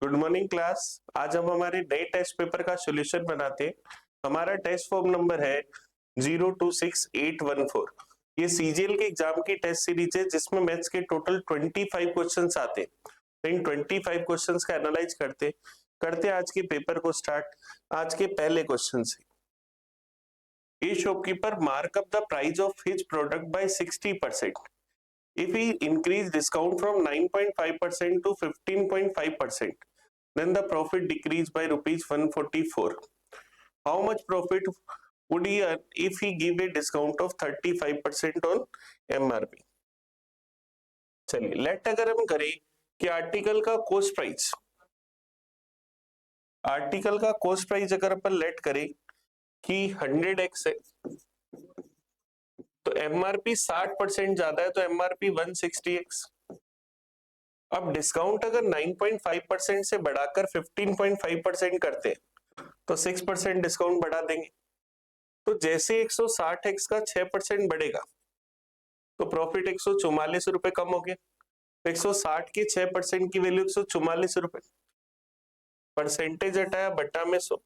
Good morning class. आज हम हमारे नए टेस्ट पेपर का सॉल्यूशन बनाते हैं। हमारा टेस्ट फॉर्म नंबर है 026814। ये सीजीएल के एग्जाम की टेस्ट सीरीज है जिसमें मैथ्स के टोटल 25 क्वेश्चंस आते हैं। तो इन 25 क्वेश्चंस का एनालाइज करते आज के पेपर को स्टार्ट। आज के पहले क्वेश्चन से, a shopkeeper mark up the price of his product by 60%. If he increase discount from 9.5% to 15.5%, then the profit decreased by rupees 144. How much profit would he earn if he give a discount of 35% on MRP? चलिए late अगर हम करें कि article का cost price अगर अपन late करें कि 100x है, तो एमआरपी 60% ज्यादा है तो एमआरपी 160x। अब डिस्काउंट अगर 9.5% से बढ़ाकर 15.5% करते हैं तो 6% डिस्काउंट बढ़ा देंगे। तो जैसे 160x का 6% बढ़ेगा तो प्रॉफिट 144 रुपए कम हो गया। तो 160 के 6% की वैल्यू 144 रुपए, परसेंटेज हटाया बटा में 100,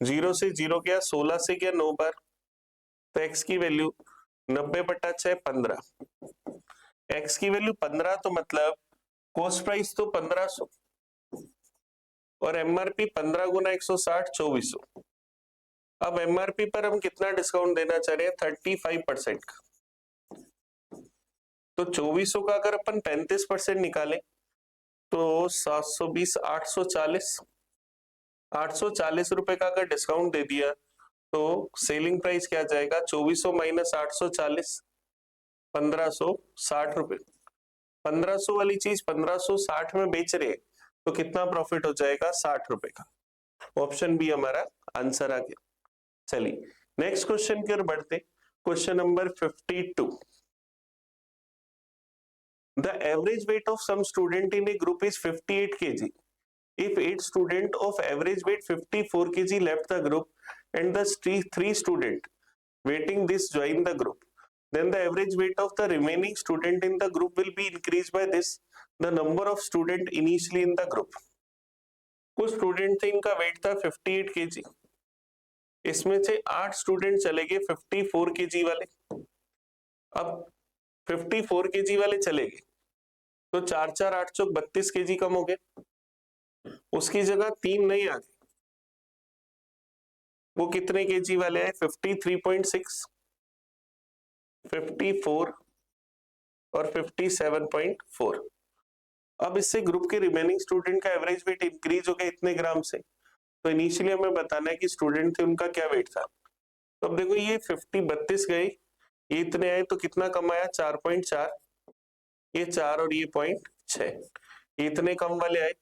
0 से 0 गया, 16 से गया 9 बार, तो x की वैल्यू 90/6 15। x की वैल्यू 15 तो मतलब कॉस्ट प्राइस तो 1500 और एमआरपी 15 गुना 160 2400। अब एमआरपी पर हम कितना डिस्काउंट देना चाह रहे हैं? 35% का। तो 2400 का अगर अपन 35% निकालें तो 720 840 रुपए का अगर डिस्काउंट दे दिया तो सेलिंग प्राइस क्या जाएगा? 2400 माइनस 840, 1560 रुपए। 1500 वाली चीज 1560 में बेच रहे हैं तो कितना प्रॉफिट हो जाएगा? 60 रुपए का। ऑप्शन बी हमारा आंसर आ गया। चलिए नेक्स्ट क्वेश्चन की ओर बढ़ते। Question number 52। The average weight of some student in a group is 58 kg. If 8 student of average weight 54 kg left the group and the 3 student weighting this join the group, then the average weight of the remaining student in the group will be increased by this the number of student initially in the group. कुछ student थे, इनका wait था 58 kg, इसमें से 8 student चले गए 54 kg वाले। अब 54 kg वाले चले गए तो 4 4 8 चौक 32 kg कम हो गए, उसकी जगह 3 नहीं आ गए। वो कितने केजी वाले आए? 53.6, 54 और 57.4। अब इससे ग्रुप के रिमेनिंग स्टूडेंट का एवरेज वेट इंक्रीज हो गया इतने ग्राम से। तो इनिशियली हमें बताना है कि स्टूडेंट थे उनका क्या वेट था। तो अब देखो ये 32 गए, ये इतने आए तो कितना कम आया? 4.4, ये 4 और ये 0.6, ये इतने कम वाले आए।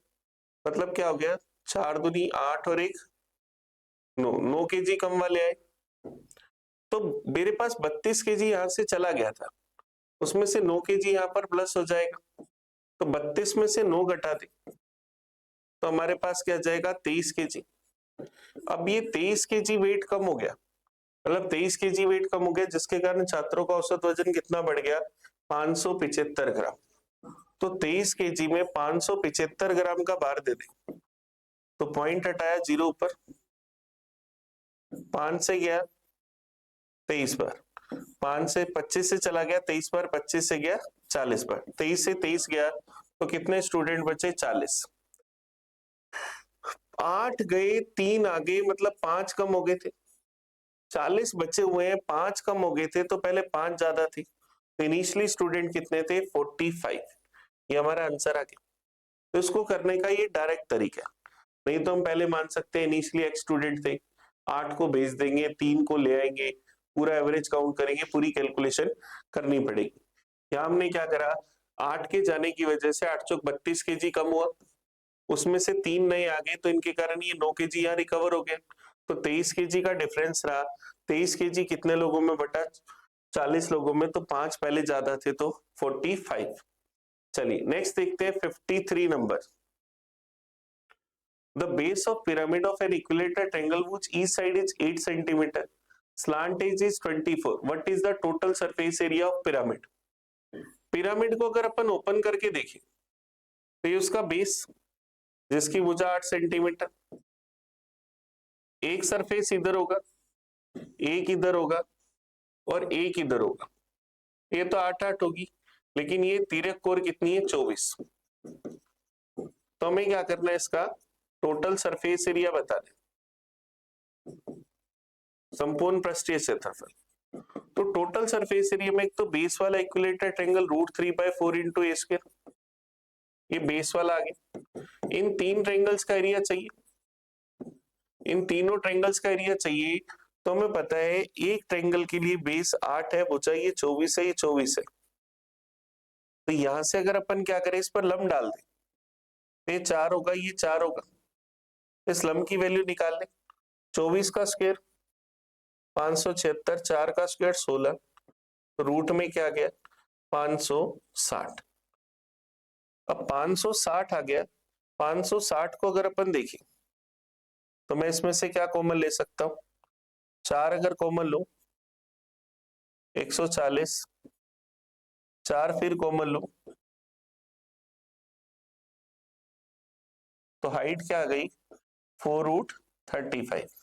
मतलब क्या हो गया? 4 दूनी 8 और 1 9 केजी कम वाले आए। तो मेरे पास 32 केजी यहां से चला गया था, उसमें से 9 केजी यहां पर प्लस हो जाएगा। तो 32 में से 9 घटा दे तो हमारे पास क्या जाएगा? 23 केजी। अब ये 23 केजी वेट कम हो गया, मतलब 23 केजी वेट कम हो गया, जिसके कारण छात्रों का औसत वजन कितना बढ़ गया? 575 ग्राम। तो 23 केजी में 575 ग्राम का भार दे दे तो पॉइंट हटाया 0 ऊपर, 5 से गया 23 बार, 5 से 25 से चला गया 23 बार, 25 से गया 40 बार, 23 से 23 गया तो कितने स्टूडेंट बचे? 40। 8 गए 3 आ गए, मतलब 5 कम हो गए थे। 40 बचे हुए हैं, 5 कम हो गए थे तो पहले 5 ज्यादा थे। तो इनिशियली स्टूडेंट कितने थे? 45। ये हमारा आंसर आ गया। तो इसको करने का ये डायरेक्ट तरीका, नहीं तो हम पहले मान सकते हैं इनिशियली x स्टूडेंट थे, 8 को भेज देंगे, 3 को ले आएंगे, पूरा एवरेज काउंट करेंगे, पूरी कैलकुलेशन करनी पड़ेगी। यहां हमने क्या करा? 8 के जाने की वजह से 8 चौक 32 केजी कम हुआ, उसमें से 3 नए आ गए तो इनके कारण ये 9 केजी यहाँ रिकवर हो गया। तो 23 केजी का डिफरेंस रहा। 23 केजी कितने लोगों में बटा? 40 लोगों में, तो 5 पहले ज्यादा थे तो 45। चलिए नेक्स्ट देखते हैं 53 number. The base of pyramid of an equilateral triangle whose each side is 8 centimeter, slant edge is 24. What is the total surface area of pyramid? Pyramid को अगर अपन ओपन करके देखें तो ये उसका बेस, जिसकी भुजा 8 सेंटीमीटर। एक सरफेस इधर होगा, एक इधर होगा और एक इधर होगा, ये तो 8-8 होगी, लेकिन ये तिर्यक कोण कितनी है 24। तो हमें क्या करना है, इसका टोटल सरफेस एरिया बता दें, संपूर्ण पृष्ठीय क्षेत्रफल। तो टोटल सरफेस एरिया में एक तो बेस वाला इक्विलेटरल ट्रायंगल √3/4 इंटू ए स्क्वायर, ये बेस वाला आ गया। इन तीन ट्रायंगल्स का एरिया चाहिए, इन तीनों ट्रायंगल्स का एरिया चाहिए। तो हमें पता है एक ट्रायंगल के लिए बेस 8 है, भुजा ये 24 है, ये 24 है। तो यहां से अगर अपन क्या करें, इस पर लंब डाल दें, ये 4 होगा, ये 4 होगा, इस लंब की वैल्यू निकाल लें। 24 का स्क्वायर 576, 4 का स्क्वायर 16, रूट में क्या गया 560। अब 560 आ गया, 560 को अगर अपन देखें तो मैं इसमें से क्या कॉमन ले सकता हूं, 4 अगर कॉमन लो 140, 4 फिर कॉमन लो तो हाइट क्या आ गई 4√35।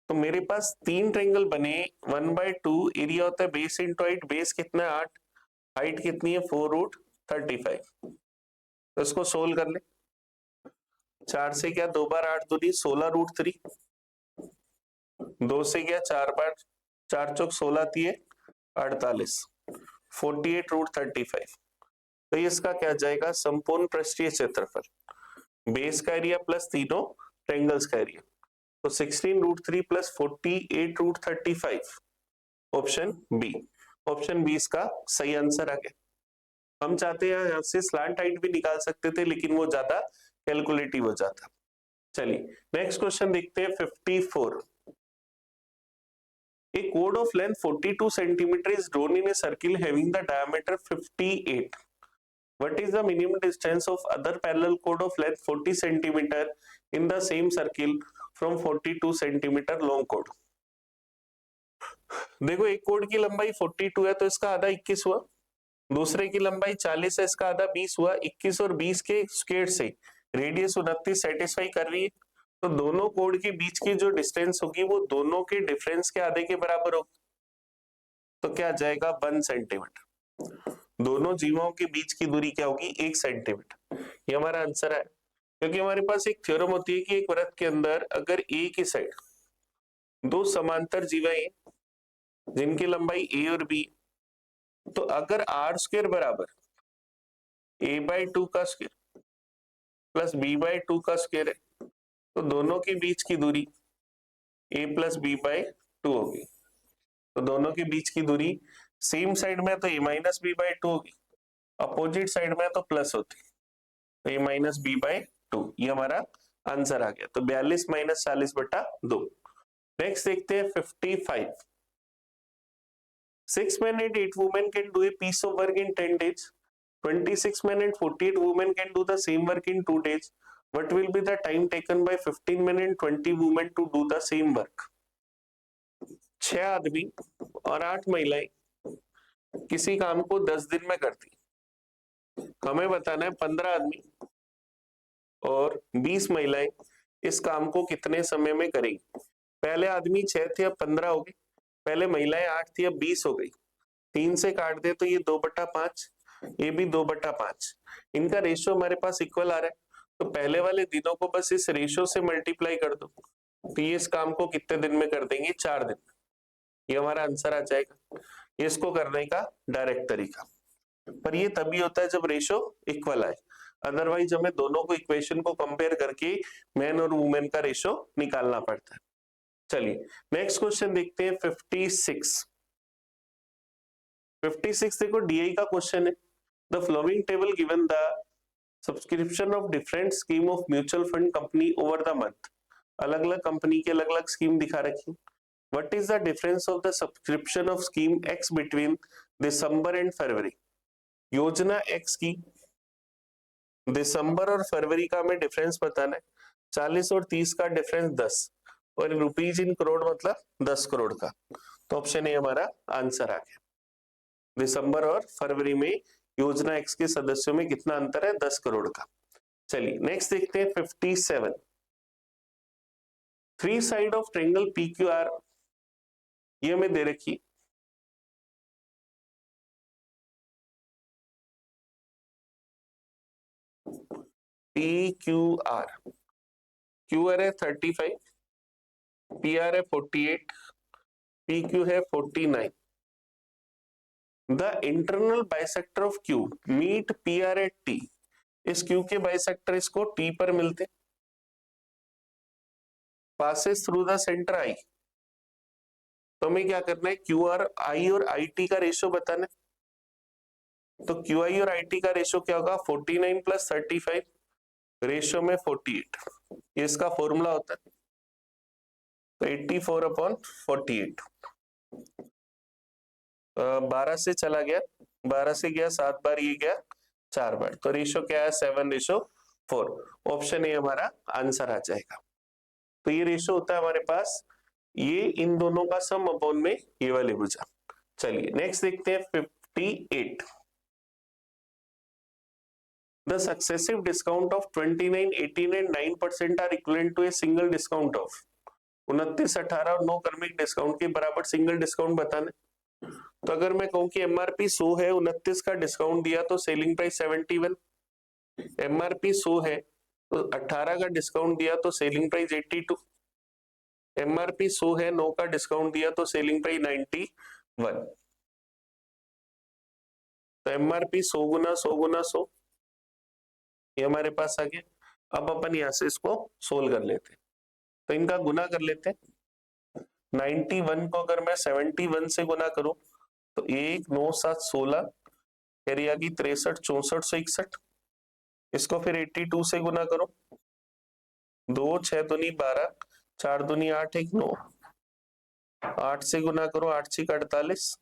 तो मेरे पास तीन ट्रायंगल बने, 1/2 एरिया होता है बेस इंटू हाइट, बेस कितना है 8, हाइट कितनी है 4√35। तो इसको सोल्व कर ले, 4 से क्या 2 बार 8 दूनी 16√3, 2 से क्या 4 बार 4 चौक 16 तीय 48, 48√35। तो इसका क्या जाएगा, संपूर्ण पृष्ठीय क्षेत्रफल, बेस का एरिया प्लस तीनों ट्रायंगल्स का एरिया। तो 16√3 plus 48√35, option B. Option B इसका सही आंसर आ गया। हम चाहते हैं यहां से स्लैंट हाइट भी निकाल सकते थे, लेकिन वो ज्यादा कैलकुलेटिव हो जाता। चलिए नेक्स्ट क्वेश्चन देखते हैं 54। A chord of length 42 centimeter is drawn in a circle having the diameter 58. What is the minimum distance of other parallel chord of length 40 centimeter in the same circle from 42 centimeter long chord? देखो एक code की लंबाई 42 है तो इसका आधा 21 हुआ, दूसरे की लंबाई 40 है, इसका आधा 20 हुआ। 21 और 20 के स्क्वायर से रेडियस 29 सेटिस्फाई कर रही है। तो दोनों कोड के बीच की जो डिस्टेंस होगी वो दोनों के डिफरेंस के आधे के बराबर होगी। तो क्या जाएगा 1 सेंटीमीटर। दोनों जीवों के बीच की दूरी क्या होगी 1 सेंटीमीटर। ये हमारा आंसर है, क्योंकि हमारे पास एक थ्योरम होती है कि एक वृत्त के अंदर अगर ए की साइड दो समांतर जीवाएं जिनकी लंबाई ए और बी, तो अगर आर स्क्वायर बराबर a/2 का स्क्वायर प्लस b/2 का स्क्वायर है, तो दोनों के बीच की दूरी a प्लस b/2 होगी। तो दोनों के बीच की दूरी सेम साइड में तो a माइनस b/2 होगी, अपोजिट साइड में तो प्लस होती, तो a माइनस b/2। ये हमारा आंसर आ गया। तो 42 माइनस 40/2। नेक्स्ट देखते हैं 55। 6 men and 8 women can do a piece of work in 10 days. 26 men and 48 women can do the same work in 2 days. What will be the time taken by 15 men and 20 women to do the same work? 6 आदमी और 8 महिलाएं किसी काम को 10 दिन में करती, हमें बताना है 15 आदमी और 20 महिलाएं इस काम को कितने समय में करेंगी। पहले आदमी 6 थे, अब 15 हो गए। पहले महिलाएं 8 थी, अब 20 हो गई। 3 से काट दे तो ये 2/5, ये भी 2/5। इनका रेशियो हमारे पास इक्वल आ रहा है, तो पहले वाले दिनों को बस इस रेशियो से मल्टीप्लाई कर दो, तो ये इस काम को कितने दिन में कर देंगे 4 दिन में। ये हमारा आंसर आ जाएगा। इसको करने का डायरेक्ट तरीका, पर ये तभी होता है जब रेशियो इक्वल आए, अदरवाइज हमें दोनों को इक्वेशन को कंपेयर करके मैन और वुमेन का रेशियो निकालना पड़ता है। चलिए नेक्स्ट क्वेश्चन देखते हैं 56। 56 देखो डीआई का क्वेश्चन है। The flowing table given the subscription of different scheme of mutual fund company over the month. अलग अलग कंपनी की अलग अलग स्कीम दिखा रखी। What is the difference of the subscription of scheme X between December and February. योजना X की दिसंबर और फरवरी का हमें डिफरेंस बताना है। 40 और 30 का डिफरेंस 10 और रुपीज इन करोड़ मतलब 10 करोड़ का। तो ऑप्शन ए हमारा आंसर आ गया। दिसंबर और फरवरी में योजना एक्स के सदस्यों में कितना अंतर है 10 करोड़ का। चलिए नेक्स्ट देखते हैं 57। Three side of triangle P Q R, ये हमें दे रखी, P Q R, Q R है 35, पी आर है 48, पी क्यू है 49। The internal bisector of Q meet P R at T, इस क्यू के बाइसेक्टर इसको टी पर मिलते, passes through the centre I. तो हमें क्या करना है, क्यू आर आई और आई टी का रेशियो बताना है। तो क्यू आई और आई टी का रेशियो क्या होगा, 49 प्लस 35 रेशियो में 48, ये इसका फॉर्मूला होता है। तो 84 अपॉन 48, 12 से चला गया, 12 से गया 7 बार, ये गया 4 बार, तो रेशियो क्या है 7:4। ऑप्शन ए हमारा आंसर आ जाएगा। तो ये रेशियो होता है हमारे पास, ये इन दोनों का सम अपॉन में ये वाली भुजा। चलिए नेक्स्ट देखते हैं 58। The successive discount of 29, 18 and 9% are equivalent to a single discount of 29, 18 और 9 क्रमिक डिस्काउंट के बराबर सिंगल डिस्काउंट बताने। तो अगर मैं कहूं कि एमआरपी 100 है, 29 का डिस्काउंट दिया तो सेलिंग प्राइस 71, एमआरपी 100 है तो 18 का डिस्काउंट दिया तो सेलिंग प्राइस 82, एमआरपी 100 है, 9 का डिस्काउंट दिया तो सेलिंग प्राइस 91। तो एमआरपी 100 गुना 100 गुना 100, ये हमारे पास आ गया। अब अपन यहां से इसको सोल्व कर लेते हैं, तो इनका गुना कर लेते हैं। 91 को अगर मैं 71 से गुना करूं तो 1 9 7 16, कैरी आ गई 63 64 161। इसको फिर 82 से गुना करो, 2 6 दूनी 12, 4 दूनी 8 1 9, 8 से गुना करो, 8 6 48,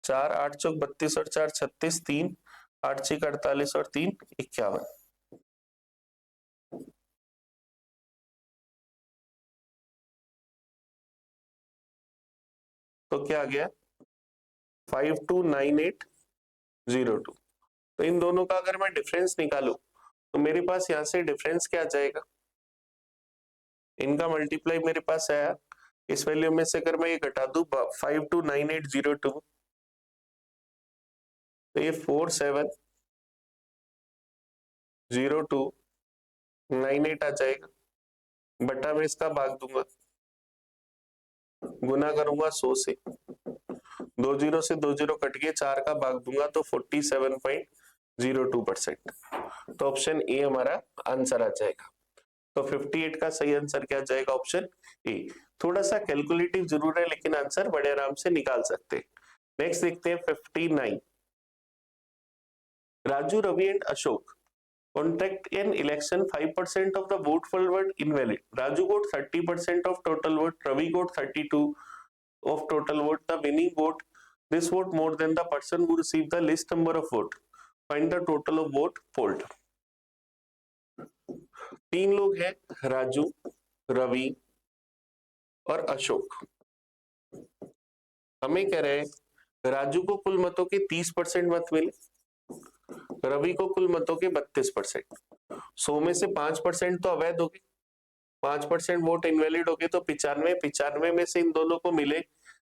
4 8 चौक 32 और 4 36, 3 8 6 48 और 3 51। तो क्या आ गया 529802। तो इन दोनों का अगर मैं डिफरेंस निकालू तो मेरे पास यहां से डिफरेंस क्या आ जाएगा, इनका मल्टीप्लाई मेरे पास आया, इस वैल्यू में से अगर मैं ये घटा दूं 529802, तो ये 470298 आ जाएगा, बटा में इसका भाग दूंगा, गुना करूंगा 100 से, 2 जीरो से 2 जीरो कट के 4 का भाग दूंगा तो 47.02%। तो ऑप्शन ए हमारा आंसर आ जाएगा। तो 58 का सही आंसर क्या जाएगा, ऑप्शन ए। थोड़ा सा कैलकुलेटिव जरूर है लेकिन आंसर बड़े आराम से निकाल सकते हैं। नेक्स्ट देखते हैं 59। Raju, Ravi and Ashok contest an election, 5% of the vote forward invalid. Raju got 30% of total vote, Ravi got 32 of total vote. The winning vote, this vote more than the person who received the least number of vote. Find the total of vote polled. 3 लोग हैं, राजू, रवि और अशोक। हमें कह रहे हैं राजू को कुल मतों के 30% मत मिले, रवि को कुल मतों के 32%। 100 में से 5% तो अवैध हो गए, 5% वोट इनवैलिड हो गए, तो 95 में से इन दोनों को मिले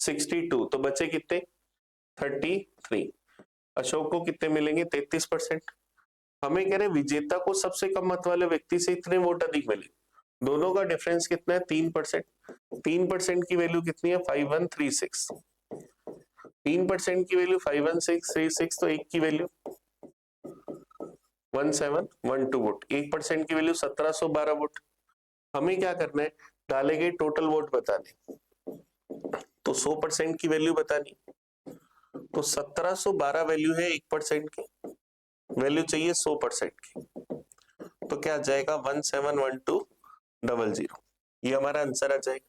62, तो बचे कितने 33। अशोक को कितने मिलेंगे 33%। हमें कह रहे विजेता को सबसे कम मत वाले व्यक्ति से इतने वोट अधिक मिले, दोनों का डिफरेंस कितना है 3%। 3% की वैल्यू कितनी है 5136, 3% की वैल्यू 5136, तो एक की वैल्यू 1712 वोट, 1% की वैल्यू 1712 वोट। हमें क्या करना है, डाले गए टोटल वोट बताने, तो 100% की वैल्यू बतानी, तो 1712 वैल्यू है 1% की, वैल्यू चाहिए 100% की, तो क्या आ जाएगा 171200, ये हमारा आंसर आ जाएगा।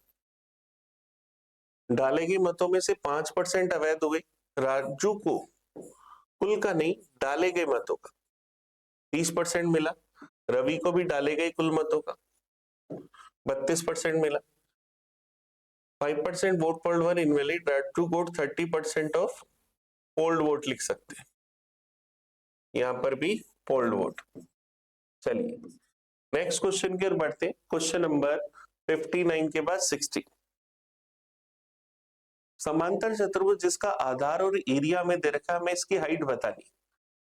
डाले गए मतों में से 5% अवैध हो गए, राजू को कुल का नहीं डाले गए मतों का 30% मिला, रवि को भी डाले गए कुल मतों का 32% मिला, 5% vote polled were invalid, Raju vote 30% of polled vote लिख सकते हैं, यहां पर भी पोल्ड वोट। चलिए नेक्स्ट क्वेश्चन की ओर बढ़ते हैं। क्वेश्चन नंबर 59 के बाद 60। समांतर चतुर्भुज जिसका आधार और एरिया में दे रखा है, हमें इसकी हाइट बतानी।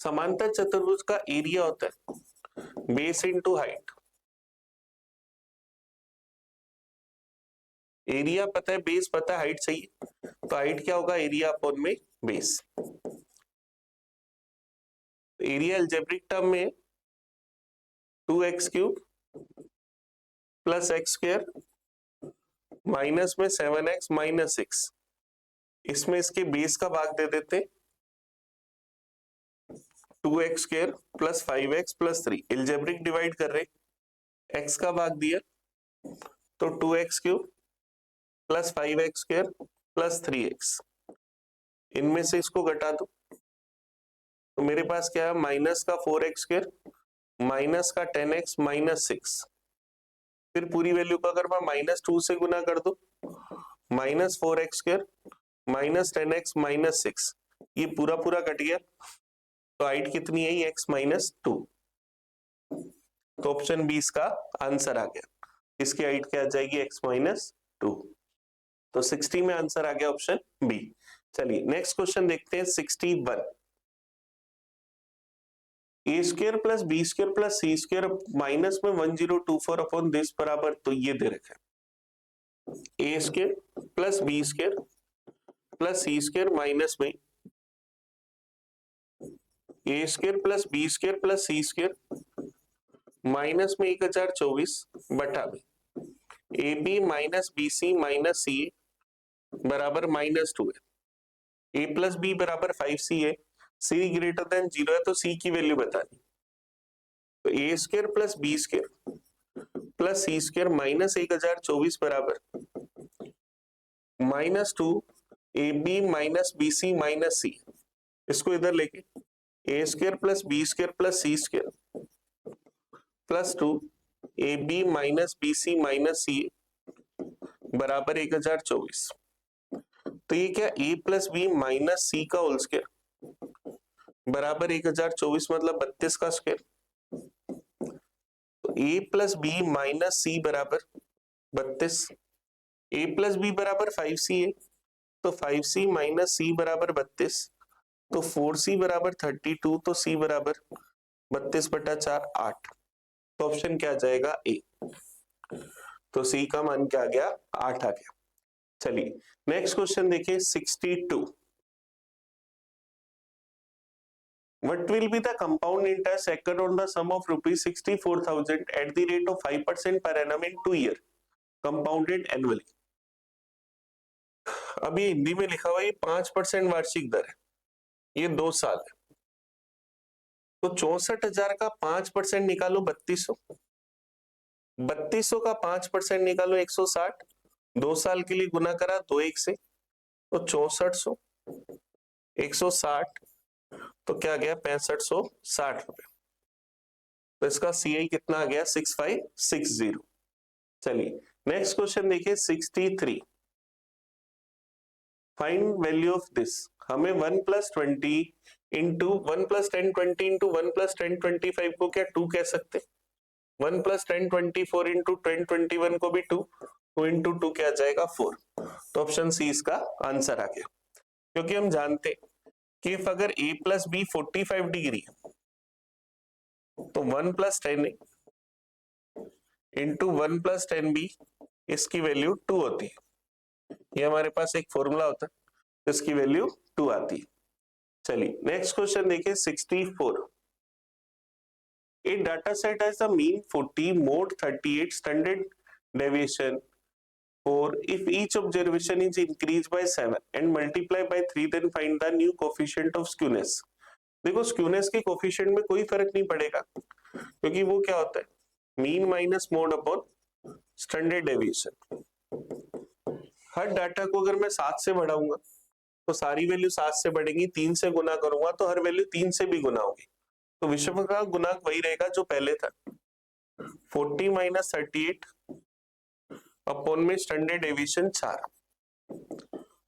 समांतर चतुर्भुज का एरिया होता है बेस इंटू हाइट। एरिया पता है, बेस पता है, हाइट चाहिए, तो हाइट क्या होगा, एरिया अपॉन में बेस। एरिया अलजेब्रिक टर्म में 2x³ प्लस x² माइनस में 7x माइनस 6, इसमें इसके बेस का भाग दे देते 2x² plus 5x plus 3। Algebraic divide कर रहे, x का भाग दिया तो 2x³ plus 5x² plus 3x, इनमें से इसको घटा दो तो मेरे पास क्या है, माइनस का 4x² माइनस का 10x माइनस 6। फिर पूरी वैल्यू को अगर मैं -2 से गुना कर दो, minus 4x² minus 10x minus 6, ये पूरा पूरा कट गया, तो हाइट कितनी है, x माइनस 2। तो ऑप्शन बी इसका आंसर आ गया। इसकी हाइट क्या आ जाएगी, x माइनस 2। तो 60 में आंसर आ गया ऑप्शन बी। चलिए नेक्स्ट क्वेश्चन देखते हैं 61। a² plus b² plus c² minus में 1024 अपॉन दिस बराबर, तो ये दे रखा है a² plus b² plus c² minus में a² plus b² plus c² minus में 1024 बटा में ab minus bc minus ca बराबर -2 है। a प्लस बी बराबर 5c है, c ग्रेटर देन 0 है, तो c की वैल्यू बतानी। तो a² plus b² plus c² minus 1024 बराबर -2 ab minus bc minus c। इसको इधर लेके a² plus b² plus c² plus 2 ab minus bc minus c बराबर 1024। तो ये क्या, a प्लस बी माइनस सी का होल स्क्वायर बराबर 1024 मतलब 32 का स्क्वायर। तो a प्लस बी माइनस सी बराबर 32, a प्लस बी बराबर 5c है, तो 5c माइनस सी बराबर 32, तो 4c बराबर 32, तो c बराबर 32/4 8। तो ऑप्शन क्या आ जाएगा, ए। तो c का मान क्या आ गया, 8 आ गया। चलिए नेक्स्ट क्वेश्चन देखिए 62। What will be the compound interest accrued on the sum of rupees 64,000 at the rate of 5% per annum in 2 year compounded annually? अब ये हिंदी में लिखा हुआ है 5% वार्षिक दर है, ये 2 साल है, तो 64,000 का 5% निकालो 3200, 3200 का 5% निकालो 160, 2 साल के लिए गुना करा 2 1 से, तो 6400 160, तो क्या गया 6560 रुपए। तो इसका CI कितना आ गया, 6560। चलिए नेक्स्ट क्वेश्चन देखिए 63। Find value of this. हमें 1 + 20 इंटू 1 + 10 20 इंटू 1 + 10 25 को क्या 2 कह सकते, 1 + 10 24 इंटू 10 21 को भी 2, 2 इंटू 2 क्या जाएगा 4। तो ऑप्शन सी इसका आंसर आ गया, क्योंकि हम जानते कि if अगर a प्लस बी 45 डिग्री तो 1 + 10 इंटू 1 + 10b इसकी वैल्यू 2 होती है। ये हमारे पास एक फॉर्मूला होता है, इसकी वैल्यू 2 आती है। चलिए नेक्स्ट क्वेश्चन देखिए 64। A data set has a mean 40, mode 38, standard deviation 4. If each observation is increased by 7 and multiply by 3, then find the new coefficient of skewness. देखो स्क्यूनेस के कोफिशिएंट में कोई फर्क नहीं पड़ेगा, क्योंकि वो क्या होता है, mean minus mode upon standard deviation. हर डाटा को अगर मैं 7 से बढ़ाऊंगा तो सारी वैल्यू 7 से बढ़ेंगी, 3 से गुना करूंगा तो हर वैल्यू 3 से भी गुना होगी, तो विषम का गुणांक वही रहेगा जो पहले था, 40 - 38 अपॉन में स्टैंडर्ड डेविएशन 4,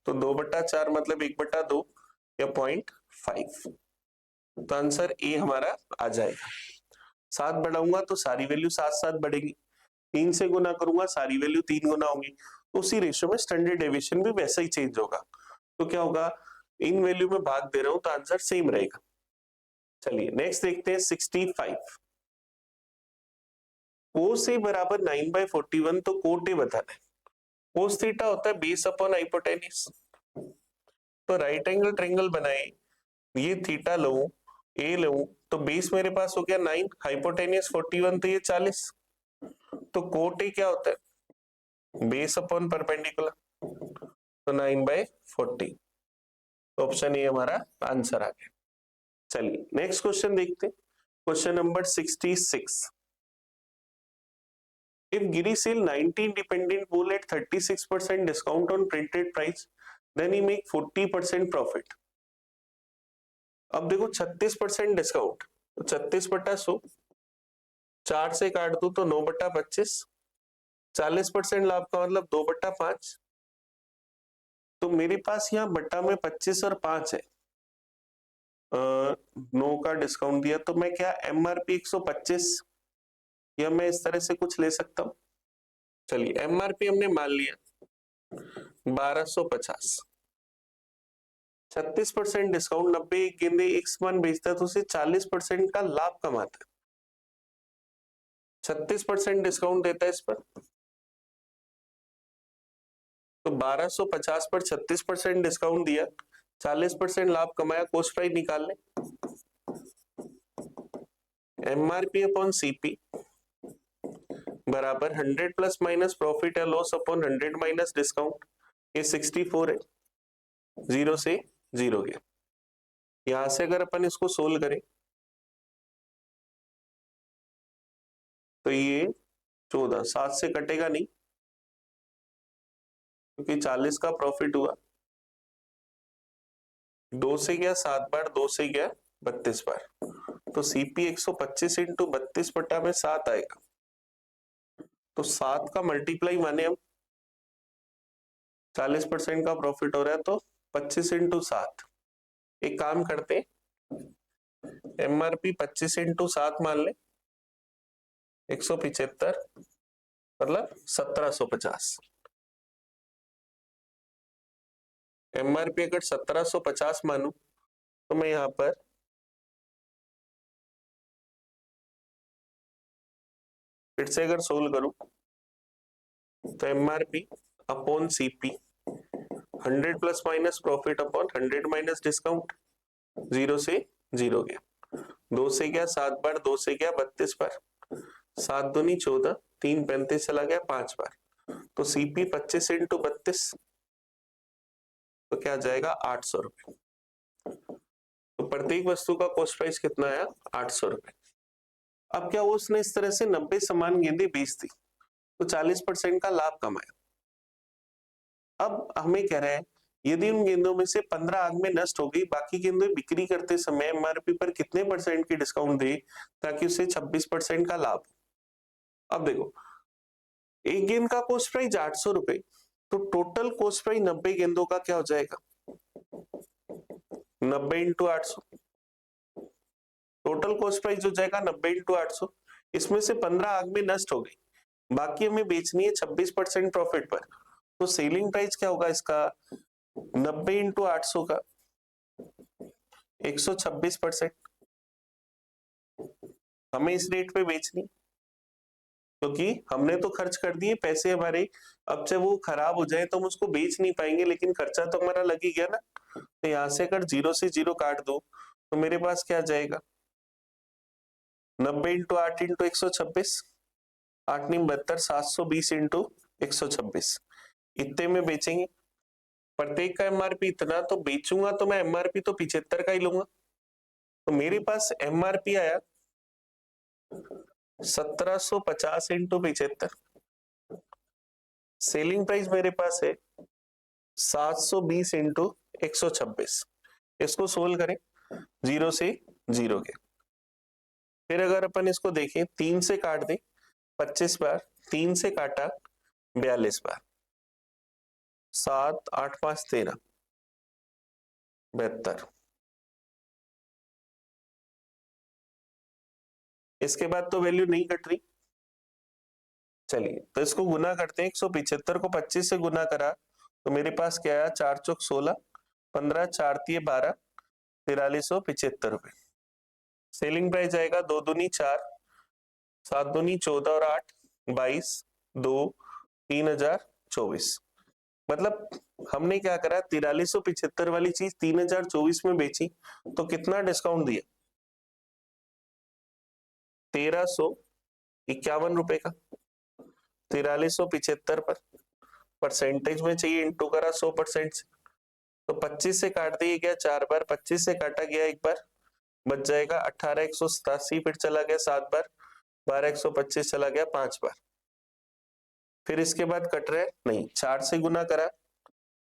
तो 2/4 मतलब 1/2 या 0.5। तो आंसर ए हमारा आ जाएगा। 7 बढ़ाऊंगा तो सारी वैल्यू 7 7 बढ़ेगी, 3 से गुना करूंगा सारी वैल्यू 3 गुना होगी, तो उसी रेशियो में स्टैंडर्ड डेविएशन भी वैसा ही चेंज होगा। तो क्या होगा, इन वैल्यू में भाग दे रहा हूं तो आंसर सेम रहेगा। चलिए नेक्स्ट देखते हैं 65। कोस ए बराबर 9/41, तो कोट ए बताना है। कोस थीटा होता है बेस अपॉन हाइपोटेन्यूज। तो राइट एंगल ट्रायंगल बनाए, ये थीटा लूं, ए लूं, तो बेस मेरे पास हो गया 9, हाइपोटेन्यूज 41, तो ये 40। तो कोट ए क्या होता है, बेस अपॉन परपेंडिकुलर, तो 9/40। तो ऑप्शन ए हमारा आंसर आ गया। चलिए नेक्स्ट क्वेश्चन देखते हैं, question number 66। If Giri sell 90 independent wool at 36% discount on printed price, then he make 40% profit. अब देखो 36% डिस्काउंट, तो 36/100, 4 से काट दो तो 9/25, 40% लाभ का मतलब 2/5। तो मेरे पास यहाँ बट्टा में 25 और 5 है, 9 का डिस्काउंट दिया, तो मैं क्या MRP 125, या मैं इस तरह से कुछ ले सकता हूं। चलिए MRP हमने मान लिया 1250, 36% डिस्काउंट, 90 गेंदे एक सामान बेचता है तो उसे 40% का लाभ कमाता है। 36% डिस्काउंट देता है इस पर, तो 1250 पर 36% डिस्काउंट दिया, 40% लाभ कमाया, कॉस्ट प्राइस निकाल ले। MRP अपॉन CP बराबर 100 प्लस माइनस प्रॉफिट या लॉस अपॉन 100 माइनस डिस्काउंट, ये 64 है, 0 से 0 गया। यहां से अगर अपन इसको सोल्व करें तो ये 14, 7 से कटेगा नहीं क्योंकि 40 का प्रॉफिट हुआ, 2 से गया 7 बार, 2 से गया 32 बार, तो CP 125 इंटू 32/7 आएगा। तो 7 का मल्टीप्लाई माने हम 40% का प्रॉफिट हो रहा है, तो 25 इंटू 7। एक काम करते, MRP 25 इंटू 7 मान ले, 175 मतलब 1750। MRP अगर 1750 मानू तो मैं यहां पर फिर से अगर सोल्व करूं तो MRP upon CP 100 plus minus profit upon 100 minus discount, 0 से 0 गया, 2 से गया 7 बार, 2 से गया 32 बार, 7 दूनी 14, 3 35 चला गया 5 बार, तो CP 25 इंटू 32, तो क्या जाएगा 800 रुपए। तो प्रत्येक वस्तु का कॉस्ट प्राइस कितना आया, 800 रुपए। अब क्या हुआ, उसने इस तरह से 90 समान गेंदें बेच दी तो 40% का लाभ कमाया। अब हमें कह रहा है यदि उन गेंदों में से 15 आग में नष्ट हो गई, बाकी गेंदें बिक्री करते समय MRP पर कितने % की डिस्काउंट दे ताकि उसे 26% का लाभ। अब देखो एक गेंद का कॉस्ट प्राइस 800 रुपए, तो टोटल कॉस्ट प्राइस 90 गेंदों का क्या हो जाएगा, 90 इंटू 800, टोटल कॉस्ट प्राइस हो जाएगा 90 इंटू 800। इसमें से 15 आग में नष्ट हो गई, बाकी हमें बेचनी है 26% प्रॉफिट पर, तो सेलिंग प्राइस क्या होगा इसका, 90 इंटू 800 का 126%। हमें इस रेट पे बेचनी क्योंकि हमने तो खर्च कर दिए पैसे हमारे, अब जब वो खराब हो जाए तो हम उसको बेच नहीं पाएंगे, लेकिन खर्चा तो हमारा लग ही गया ना। तो यहां से अगर 0 से 0 काट दो तो मेरे पास क्या जाएगा, 90 इंटू 8 इंटू 126, 8 नी 72, 720 इंटू 126, इतने में बेचेंगे। प्रत्येक का MRP इतना, तो बेचूंगा तो मैं MRP तो 75 का ही लूंगा, तो मेरे पास MRP आया 1750 इंटू 75, सेलिंग प्राइस मेरे पास है 720 इंटू 126। इसको सोल्व करें 0 से 0 के, फिर अगर अपन इसको देखें 3 से काट दें 25 बार, 3 से काटा 42 बार, 7 8 5 13, 72, इसके बाद तो वैल्यू नहीं कट रही। चलिए तो इसको गुना करते हैं, 175 को 25 से गुना करा तो मेरे पास क्या आया, 4 चौक 16, 15 4 तिये 12, 4375 रुपए। सेलिंग प्राइस आएगा 2 दूनी 4, 7 दूनी 14 और 8 22, 2 3024। मतलब हमने क्या करा, 4375 वाली चीज 3024 में बेची तो कितना डिस्काउंट दिया, 1351 रुपए का। 4375 पर परसेंटेज में चाहिए, इंटू करा 100% से, तो 25 से काट दिए गया 4 बार, 25 से काटा गया एक बार, बच जाएगा 18187, फिर चला गया 7 बार, 12125 चला गया 5 बार। फिर इसके बाद कट रहे नहीं, 4 से गुना करा,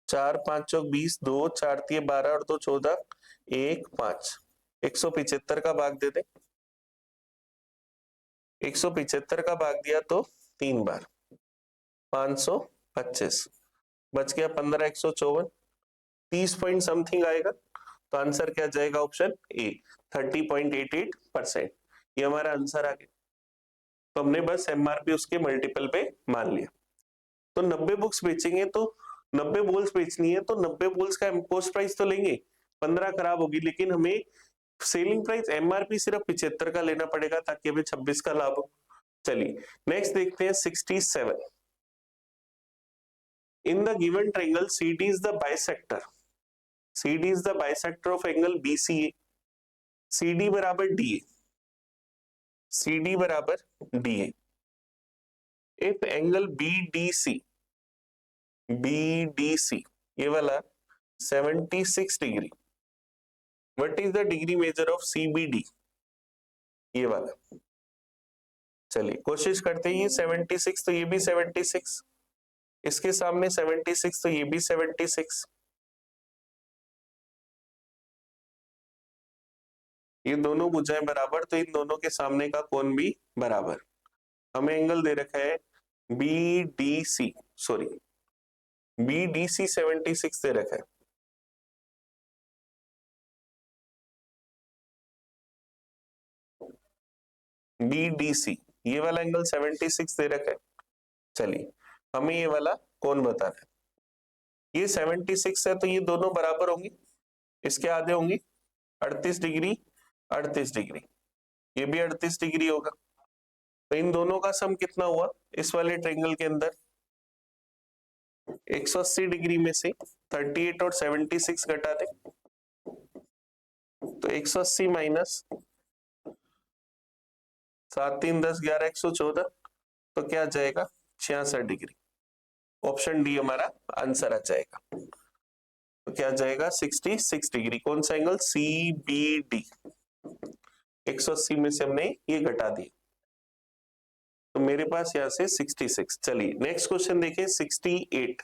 4 5 चौक 20, 2 4 तिये 12 और 2 14, 1 5, 175 का भाग दे दे, 175 का भाग दिया तो 3 बार, 525, बच गया 15 154, 30 पॉइंट समथिंग आएगा। तो आंसर क्या जाएगा, ऑप्शन ए 30.88%। ये हमारा आंसर आ गया। तो हमने बस एमआरपी उसके मल्टीपल पे मान लिया। तो 90 बुक्स बेचेंगे तो 90 बॉल्स बेचनी है तो 90 बॉल्स का पोस्ट प्राइस तो लेंगे, 15 खराब होगी, लेकिन हमें सेलिंग प्राइस एमआरपी सिर्फ 75 का लेना पड़ेगा ताकि हमें 26 का लाभ हो। चलिए नेक्स्ट देखते हैं 67। In the given triangle CD is the bisector, CD is the bisector of angle BCA, CD बराबर DA, CD बराबर DA। If angle BDC, BDC ये वाला 76 degree, what is the degree measure of CBD, ये वाला। चलिए कोशिश करते हैं, ये 76 तो ये भी 76, इसके सामने 76 तो ये भी 76, ये दोनों भुजाएं बराबर तो इन दोनों के सामने का कोण भी बराबर। हमें एंगल दे रखा है BDC, सॉरी BDC 76 दे रखा है। BDC ये वाला एंगल 76 दे रखा है। चलिए हमें ये वाला कोण बताना है, ये 76 है तो ये दोनों बराबर होंगे, इसके आधे होंगे, 38 डिग्री 38 डिग्री, ये भी 38 डिग्री होगा। तो इन दोनों का सम कितना हुआ इस वाले ट्रायंगल के अंदर, 180 डिग्री में से 38 और 76 घटा दे तो 180 माइनस 7 3 10 11 114, तो क्या जाएगा 66 डिग्री। ऑप्शन डी हमारा आंसर आ जाएगा। तो क्या जाएगा 66 डिग्री, कौन सा एंगल, CBD। 180 में से हमने ये घटा दिया तो मेरे पास यहां से 66। चलिए नेक्स्ट क्वेश्चन देखिए 68।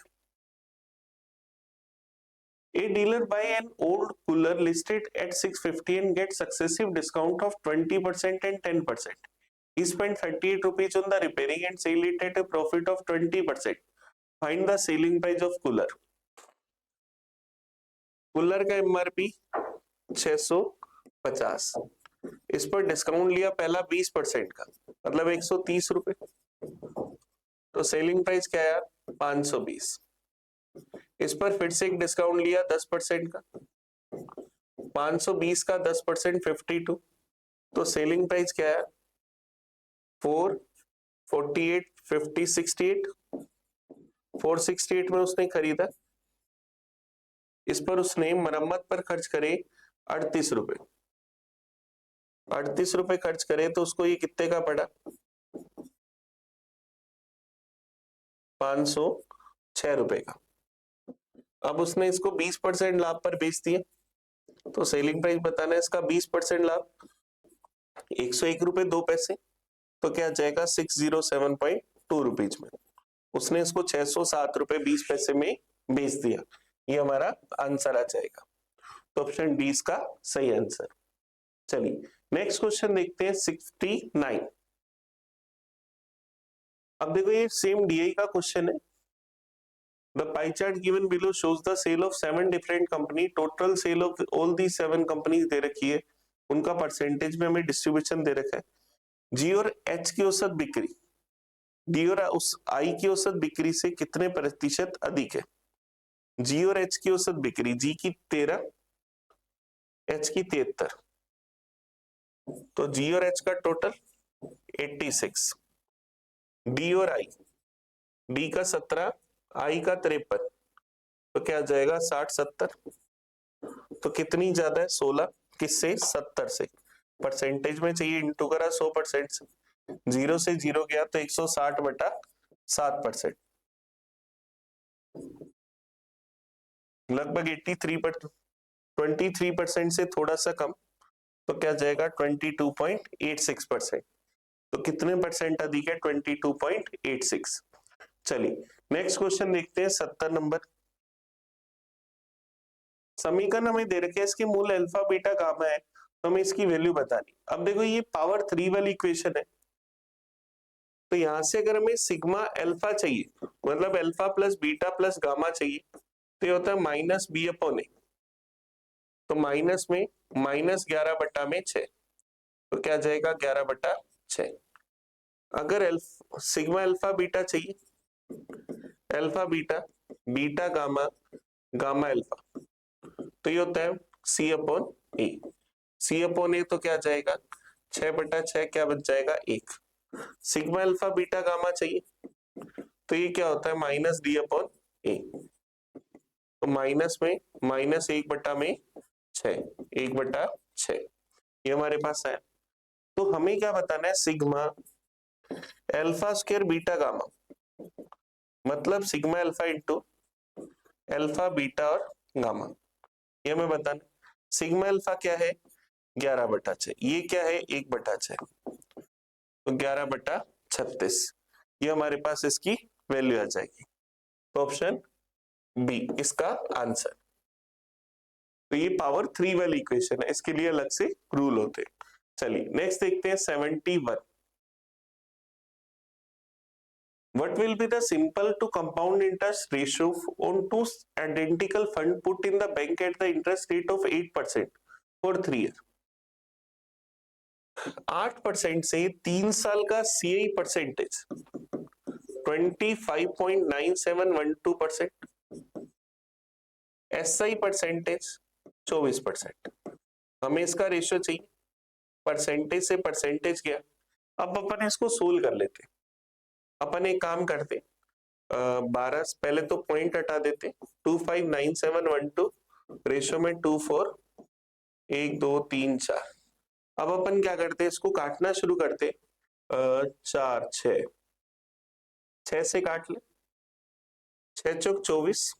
A dealer buy an old cooler listed at 650 and get successive discount of 20% and 10%. He spent 38 rupees on the repairing and sell it at a profit of 20%. Find the selling price of cooler. Cooler का MRP 650, इस पर discount लिया पहला 20% का, मतलब 130 रुपए, तो selling price क्या है 520। इस पर फिर से एक डिस्काउंट लिया 10% का, 520 का 10% 52, तो सेलिंग प्राइस क्या है 448 50 68, 468 में उसने खरीदा, इस पर उसने मरम्मत पर खर्च करे 38 रुपए, 38 रुपए खर्च करे तो उसको ये कितने का पड़ा 506 रुपए का। अब उसने इसको 20% लाभ पर बेच दिया, तो सेलिंग प्राइस बताना है इसका 20% लाभ 101 रुपए 2 पैसे, तो क्या जाएगा 607.2 रुपीज में। उसने इसको 607 रुपए 20 पैसे में बेच दिया, ये हमारा आंसर आ जाएगा। तो ऑप्शन डी इसका सही आंसर। चलिए नेक्स्ट क्वेश्चन देखते हैं 69। अब देखो ये सेम डीआई का क्वेश्चन है। The pie chart given below shows the sale of 7 different company. Total sale of all these 7 companies दे रखी है, उनका परसेंटेज में हमें डिस्ट्रीब्यूशन दे रखा है। जी और एच की औसत बिक्री डी और उस आई की औसत बिक्री से कितने प्रतिशत अधिक है? जी और एच की औसत बिक्री, जी की 13, एच की 73, तो जी और एच का टोटल 86, डी और आई, डी का 17, आई का 53, तो क्या आ जाएगा 60-70, तो कितनी ज्यादा है? 16, किससे? 70 से। परसेंटेज में चाहिए, इंटू करा 100% से, 0 से 0 गया तो 160/7%, लगभग 23% से थोड़ा सा कम, तो क्या जाएगा 22.86%, तो कितने परसेंट अधिक है? 22.86। चलिए नेक्स्ट क्वेश्चन देखते हैं, 70 नंबर। समीकरण हमें दे रखे हैं, इसके मूल अल्फा बीटा गामा है, तो हमें इसकी वैल्यू बतानी। अब देखो ये पावर 3 वाली इक्वेशन है, तो यहां से अगर हमें सिग्मा अल्फा चाहिए, मतलब alpha plus beta plus gamma चाहिए, तो ये होता है -b/a, तो माइनस में -11/6, तो क्या जाएगा 11/6। अगर सिग्मा अल्फा बीटा चाहिए, alpha beta, beta gamma, gamma alpha, तो ये होता है C/A। C/A तो क्या जाएगा 6/6, क्या बच जाएगा 1। सिग्मा अल्फा बीटा गामा चाहिए, तो ये क्या होता है -D/A, तो माइनस में -1/6, 1/6, ये हमारे पास है। तो हमें क्या बताना है? Sigma alpha square beta gamma, मतलब sigma alpha into alpha beta और गामा, ये हमें बताना। सिग्मा अल्फा क्या है? 11/6, ये क्या है? 1/6, तो 11/36, ये हमारे पास इसकी वैल्यू आ जाएगी, तो ऑप्शन बी इसका आंसर। तो ये पावर 3 वाली इक्वेशन है, इसके लिए अलग से रूल होते हैं। चलिए नेक्स्ट देखते हैं 71। What will be the simple to compound interest ratio on two identical fund put in the bank at the interest rate of 8% for 3 year? 8% से 3 साल का CI परसेंटेज 25.9712%, SI परसेंटेज 24%। हमें इसका रेशियो चाहिए, परसेंटेज से percentage गया। अब अपन इसको सोल्व कर लेते। अपन एक काम करते, 12 पहले तो पॉइंट हटा देते, 259712 रेशियो में 24, 1 2 3 4। अब अपन क्या करते, इसको काटना शुरू करते, 4 6 से काट ले, 6 चौक 24,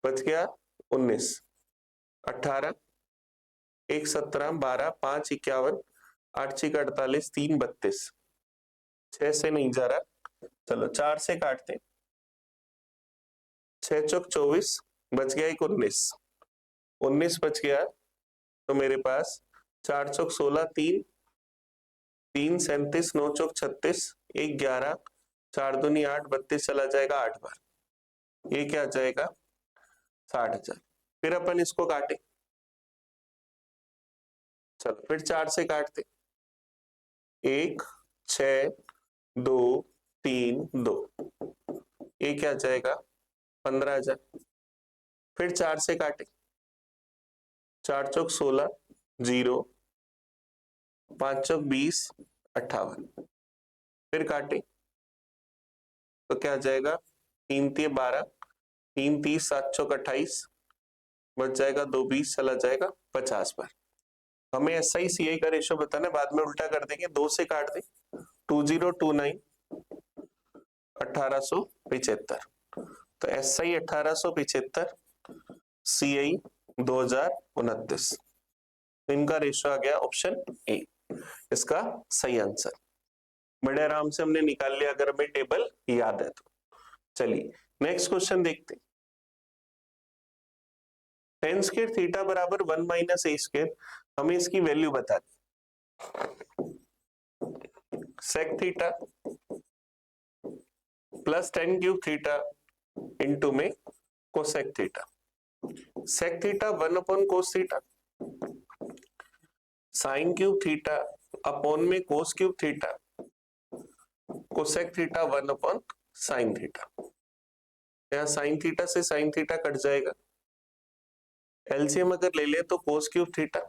बच गया 19, 18, 1 17, 12, 5 51, 8 6 48, 3 32, 6 से नहीं जा रहा, चलो 4 से काटते, 6 चौक 24, बच गया एक 19, 19 बच गया, तो मेरे पास 4 चौक 16, 3 3 37, 9 चौक 36, 1 11, 4 दूनी 8, 32 चला जाएगा 8 बार, ये क्या आ जाएगा 60,000। फिर अपन इसको काटे, चलो फिर 4 से काटते, 1 6 2 3 2, ये क्या आ जाएगा 15,000। फिर 4 से काटे, 4 चौक 16, 0, 5 चौक 20, 58। फिर काटे तो क्या आ जाएगा 3 3 12, 3 30, 7 चौक 28, बच जाएगा 2 20, चला जाएगा 50 बार। हमें SI CI का रेशियो बताना है, बाद में उल्टा कर देंगे, 2 से काट दे, 2029, 1875, तो SI 1875, CI 2029, इनका रेशियो आ गया ऑप्शन ए, इसका सही आंसर। बड़े आराम से हमने निकाल लिया अगर हमें टेबल याद है तो। चलिए नेक्स्ट क्वेश्चन देखते हैं, tan स्क्वायर थीटा बराबर 1 - a स्क्वायर, हमें इसकी वैल्यू बता दी। sec theta plus tan cube theta into में cosec theta, sec theta 1/cos theta, sin cube theta upon में cos cube theta cosec theta 1 upon sine theta. यहाँ sine theta से sine theta cut जाएगा, LCM अगर ले ले तो कोस cube theta,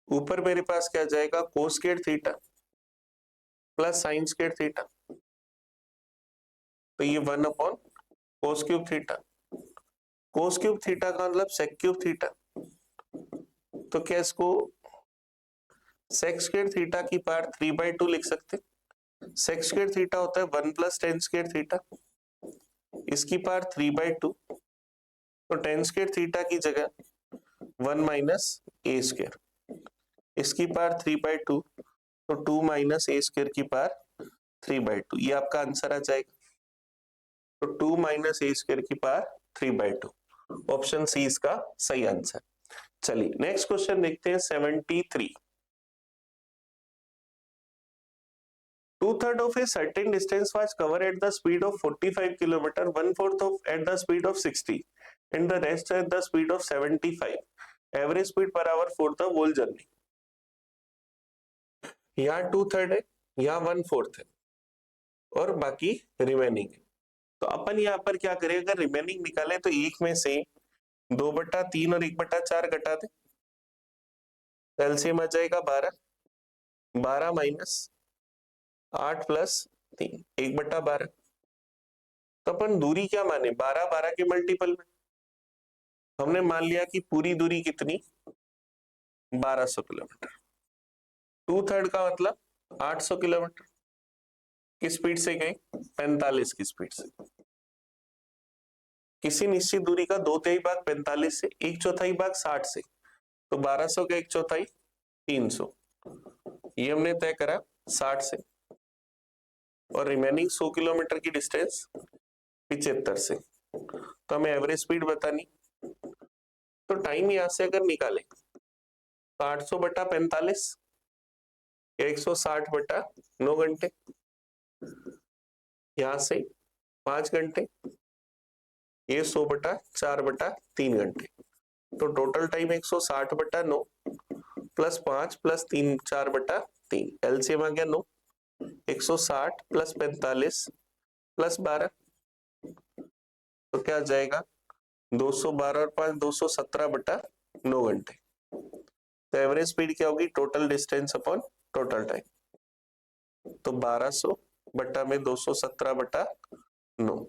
ऊपर मेरे पास क्या जाएगा cos square theta plus sine square theta, तो ये 1 अपॉन कोस क्यूब थीटा। कोस क्यूब थीटा का मतलब सेक क्यूब थीटा, तो क्या इसको सेक स्क्वायर थीटा की पावर 3/2 लिख सकते। सेक स्क्वायर थीटा होता है 1 प्लस टेन स्क्वायर थीटा, इसकी पावर 3/2, तो टेन स्क्वायर थीटा की जगह 1 माइनस ए स्क्वायर, इसकी पावर 3/2, तो 2 माइनस ए स्क्वायर की पावर 3/2, ये आपका आंसर आ जाएगा। तो 2 माइनस ए स्क्वायर की पावर 3/2, ऑप्शन सी इसका सही आंसर। चलिए नेक्स्ट क्वेश्चन देखते हैं 73। 2/3 of a certain distance was covered at the speed of 45 km, 1/4 of at the speed of 60, and the rest at the speed of 75. Average speed per hour for the whole journey. यहाँ 2/3 है, यहाँ 1/4 है, और बाकी remaining है। तो अपन यहाँ पर क्या करें, अगर रिमेनिंग निकाले तो एक में से 2/3 और 1/4 घटा दे, एलसीएम आ जाएगा 12, 12 माइनस 8 प्लस 3, 1/12। तो अपन दूरी क्या माने, 12 12 के मल्टीपल में। हमने मान लिया कि पूरी दूरी कितनी 1200 किलोमीटर, 2/3 का मतलब 800 किलोमीटर की स्पीड से गए, 45 की स्पीड से। किसी निश्चित दूरी का 2/3 भाग 45 से, 1/4 भाग 60 से, तो 1200 का 1/4 300, ये हमने तय करा 60 से, और रिमेनिंग 100 किलोमीटर की डिस्टेंस 75 से। तो हमें एवरेज स्पीड बतानी, तो टाइम यहां से अगर निकाले तो 800/45 160/9 घंटे, यहां से 5 घंटे, ये 100/4/3 घंटे, तो total time 160/9 plus 5 plus 3 4/3, LCM आ गया 9, 160 प्लस 45 प्लस 12, तो क्या जाएगा 212 और 5 217/9 घंटे। तो एवरेज स्पीड क्या होगी, total distance upon total time, तो 1200/217/9,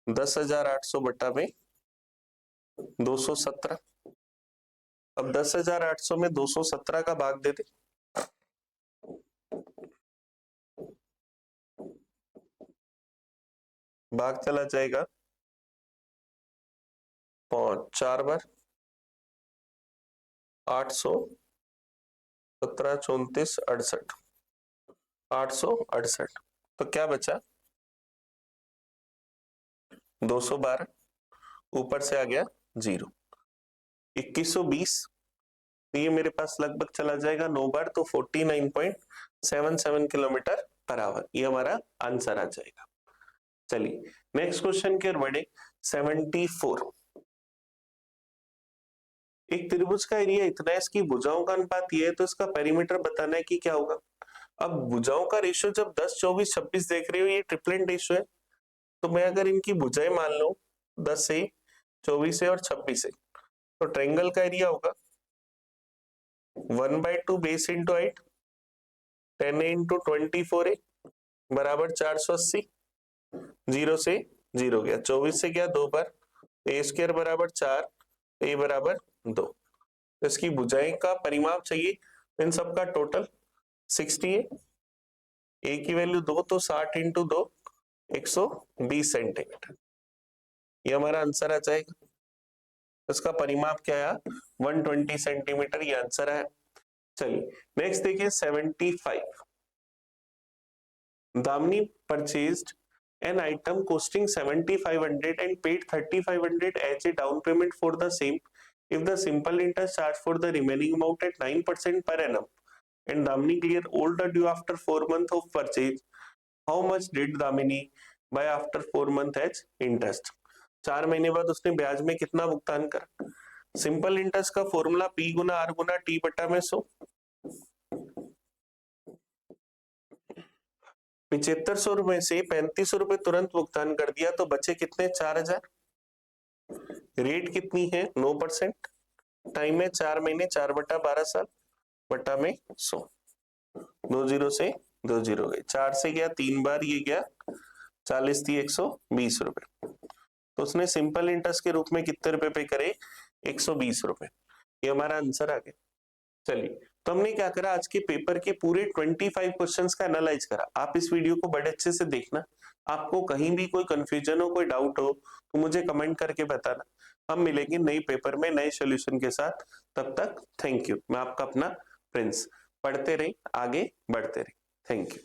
10,800/217। अब 10,800 में 217 का भाग दे दे, भाग चला जाएगा 4 बार, 800 17 34 68, 868, तो क्या बचा 212, ऊपर से आ गया 0, 2120, तो ये मेरे पास लगभग चला जाएगा 9 बार, तो 49.77 किलोमीटर पर आवर, ये हमारा आंसर आ जाएगा। चलिए नेक्स्ट क्वेश्चन की ओर बढ़े 74। एक त्रिभुज का एरिया इतना है, इसकी भुजाओं का अनुपात ये है, तो इसका पेरीमीटर बताना है कि क्या होगा। अब भुजाओं का रेशियो जब 10 24 26 देख रहे हो, ये ट्रिपलेट रेशियो है, तो मैं अगर इनकी भुजाएं मान लूं 10 है 24 है और 26 है, तो ट्रायंगल का एरिया होगा 1/2 बेस इंटू हाइट 10 इंटू 24 बराबर 480, 0 से 0 गया, 24 से गया 2 बार, ए स्क्वायर बराबर 4, ए बराबर 2, तो इसकी भुजाएं का परिमाप चाहिए, इन सबका टोटल 60 है, ए की वैल्यू 2, तो 60 इंटू 2 120 सेंटीमीटर, ये हमारा आंसर आ जाएगा। इसका परिमाप क्या है 120 सेंटीमीटर, ये आंसर है। चलिए नेक्स्ट देखिए 75। Damini purchased an item costing 7,500 and paid 3,500 as a down payment for the same. If the simple interest charged for the remaining amount at 9% per annum and Damini clear all the due after 4 months of purchase, how much did Damini buy after 4 months as interest? 4 महीने बाद उसने ब्याज में कितना भुगतान करा, simple interest का formula P गुना R गुना T बटा में 100। 7500 रुपए से 3500 रुपए तुरंत भुगतान कर दिया तो बचे कितने? 4000। रेट कितनी है? 9%। टाइम है 4 महीने, 4 बटा 12 साल बटा में 100। 2 जीरो से 2 जीरो गए, 4 से गया 3 बार, ये गया 40 थी 120 रुपए। तो उसने सिंपल इंटरेस्ट के रूप में कितने रुपए पे करे? 120 रुपए। ये हमारा आंसर आ गया। चलिए, तो हमने क्या करा, आज के पेपर के पूरे 25 क्वेश्चंस का एनालाइज करा। आप इस वीडियो को बड़े अच्छे से देखना। आपको कहीं भी कोई कंफ्यूजन हो, कोई डाउट हो तो मुझे कमेंट करके बताना। हम मिलेंगे नए पेपर में नए सॉल्यूशन के साथ। तब तक थैंक यू। मैं आपका अपना प्रिंस। पढ़ते रहे, आगे बढ़ते रहे। Thank you.